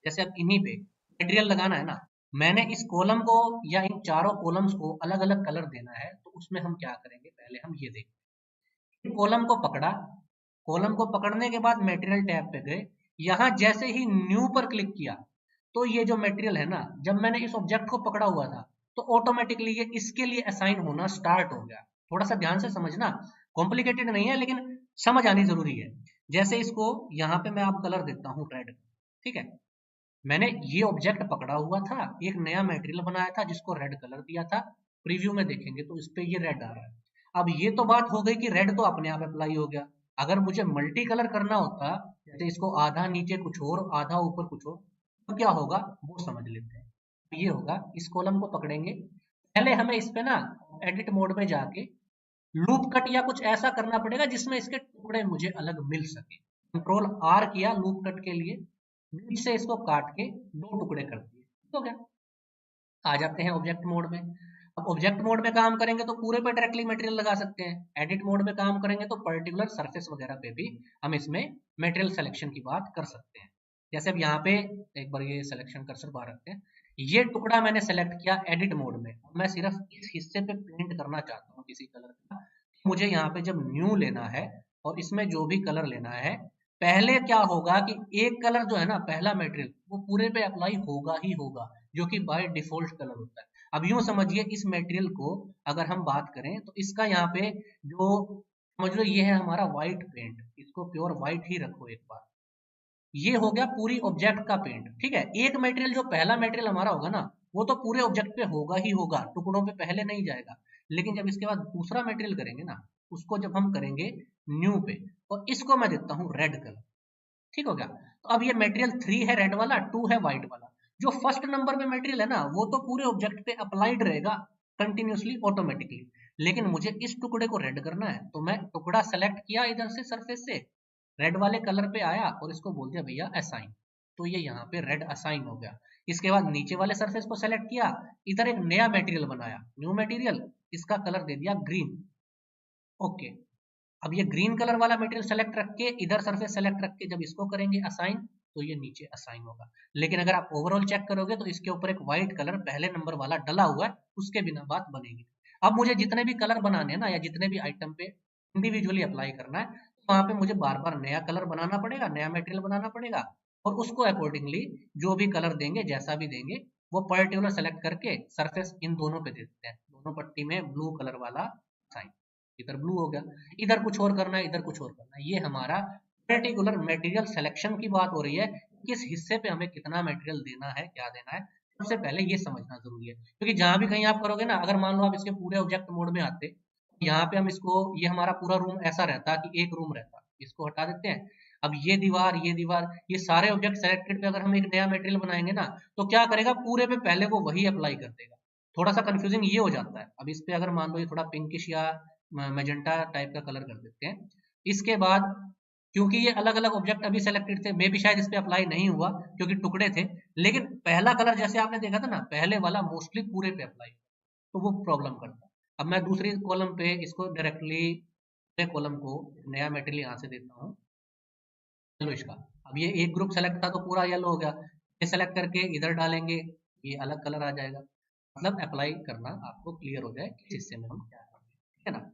जैसे अब इन्हीं पे मटेरियल लगाना है ना, मैंने इस कॉलम को या इन चारों कॉलम्स को अलग अलग कलर देना है, तो उसमें हम क्या करेंगे, पहले हम ये देखते हैं। कॉलम को पकड़ा, कॉलम को पकड़ने के बाद मटेरियल टैब पे गए, यहाँ जैसे ही न्यू पर क्लिक किया, तो ये जो मटेरियल है ना, जब मैंने इस ऑब्जेक्ट को पकड़ा हुआ था, तो ऑटोमेटिकली ये इसके लिए असाइन होना स्टार्ट हो गया। थोड़ा सा ध्यान से समझना, कॉम्प्लिकेटेड नहीं है लेकिन समझ आनी जरूरी है। जैसे इसको यहाँ पे मैं आप कलर देता हूँ रेड, ठीक है। मैंने ये ऑब्जेक्ट पकड़ा हुआ था, एक नया मटेरियल बनाया था जिसको रेड कलर दिया था। प्रीव्यू में देखेंगे तो इस पे ये रेड आ रहा है। अब ये तो बात हो गई कि रेड तो अपने आप अप्लाई हो गया। अगर मुझे मल्टी कलर करना होता, जैसे इसको आधा नीचे कुछ और आधा ऊपर कुछ और, तो क्या होगा वो समझ लेते हैं। ये होगा, इस कॉलम को पकड़ेंगे, पहले हमें इस पे ना एडिट मोड में जाके लूप कट या कुछ ऐसा करना पड़ेगा जिसमें इसके टुकड़े मुझे अलग मिल सके। कंट्रोल आर किया लूप कट के लिए, बीच से इसको काट के दो टुकड़े कर दिए, हो गया। आ जाते हैं ऑब्जेक्ट मोड में। अब ऑब्जेक्ट मोड में काम करेंगे तो पूरे पे डायरेक्टली मटेरियल लगा सकते हैं। एडिट मोड में काम करेंगे तो पर्टिकुलर सरफेस वगैरह पे भी हम इसमें मटेरियल सिलेक्शन की बात कर सकते हैं। जैसे अब यहाँ पे एक बार ये सिलेक्शन कर्सर बाहर रखते हैं, ये टुकड़ा मैंने सेलेक्ट किया एडिट मोड में, मैं सिर्फ इस हिस्से पे पेंट करना चाहता हूँ किसी कलर का। मुझे यहाँ पे जब न्यू लेना है और इसमें जो भी कलर लेना है, पहले क्या होगा कि एक कलर जो है ना, पहला मटेरियल वो पूरे पे अप्लाई होगा ही होगा, जो कि बाय डिफॉल्ट कलर होता है। अब यूं समझिए, इस मटेरियल को अगर हम बात करें तो इसका यहाँ पे जो, समझ लो ये है हमारा व्हाइट पेंट, इसको प्योर व्हाइट ही रखो एक बार। ये हो गया पूरी ऑब्जेक्ट का पेंट, ठीक है। एक मटेरियल जो पहला मटेरियल हमारा होगा ना, वो तो पूरे ऑब्जेक्ट पे होगा ही होगा, टुकड़ों पे पहले नहीं जाएगा। लेकिन जब इसके बाद दूसरा मटेरियल करेंगे ना, उसको जब हम करेंगे न्यू पे, और इसको मैं देता हूँ रेड कलर, ठीक हो गया। तो अब ये मटेरियल 3 है रेड वाला, 2 है व्हाइट वाला। जो फर्स्ट नंबर पे मटेरियल है ना, वो तो पूरे ऑब्जेक्ट पे अप्लाइड रहेगा कंटिन्यूसली ऑटोमेटिकली। लेकिन मुझे इस टुकड़े को रेड करना है, तो मैं टुकड़ा सेलेक्ट किया इधर से सरफेस से, रेड वाले कलर पे आया और इसको बोल दिया भैया असाइन, तो ये यहाँ पे रेड असाइन हो गया। इसके बाद नीचे वाले सरफेस को सेलेक्ट किया, इधर एक नया मटेरियल बनाया, न्यू मटेरियल, इसका कलर दे दिया ग्रीन, ओके। अब ये ग्रीन कलर वाला मटेरियल सेलेक्ट रख के इधर सरफेस सेलेक्ट रख के जब इसको करेंगे असाइन, तो ये नीचे असाइन होगा। लेकिन अगर आप ओवरऑल चेक करोगे तो इसके ऊपर एक व्हाइट कलर पहले नंबर वाला डला हुआ है, उसके बिना बात बनेगी। अब मुझे जितने भी कलर बनाने हैं ना, या जितने भी आइटम पे इंडिविजुअली अप्लाई करना है, तो वहां पे मुझे बार बार नया कलर बनाना पड़ेगा, नया मटेरियल बनाना पड़ेगा, और उसको अकॉर्डिंगली जो भी कलर देंगे, जैसा भी देंगे, वो पर्टिकुलर सेलेक्ट करके सरफेस इन दोनों पे दे देते हैं, दोनों पट्टी में ब्लू कलर वाला साइन, इधर ब्लू हो गया, इधर कुछ और करना है, इधर कुछ और करना है। ये हमारा पर्टिकुलर मटेरियल सिलेक्शन की बात हो रही है, किस हिस्से पे हमें कितना मटेरियल देना है, क्या देना है, सबसे पहले ये समझना जरूरी है। क्योंकि जहां भी कहीं आप करोगे ना, अगर मान लो आप इसके पूरे ऑब्जेक्ट मोड में आते, यहाँ पे हम इसको, ये हमारा पूरा रूम ऐसा रहता कि एक रूम रहता, इसको हटा देते हैं। अब ये दीवार, ये दीवार, ये सारे ऑब्जेक्ट सेलेक्टेड पे अगर हम एक नया मटेरियल बनाएंगे ना, तो क्या करेगा, पूरे पे पहले वो वही अप्लाई कर देगा। थोड़ा सा कंफ्यूजिंग ये हो जाता है। अब इस पे अगर मान लो ये थोड़ा पिंकिश या मैजेंटा टाइप का कलर कर देते हैं। इसके बाद क्योंकि ये अलग अलग ऑब्जेक्ट अभी सेलेक्टेड थे, मे भी शायद इस पे अप्लाई नहीं हुआ क्योंकि टुकड़े थे, लेकिन पहला कलर जैसे आपने देखा था ना, पहले वाला मोस्टली पूरे पे अप्लाई, तो वो प्रॉब्लम करता है। अब मैं दूसरी कॉलम पे इसको डायरेक्टली, कॉलम को नया मटेरियल यहाँ से देता हूँ येलो इसका। अब ये एक ग्रुप सेलेक्ट था तो पूरा येलो हो गया, ये सेलेक्ट करके इधर डालेंगे, ये अलग कलर आ जाएगा। मतलब अप्लाई करना आपको क्लियर हो जाए किस हिस्से में हम क्या करेंगे, ठीक है ना।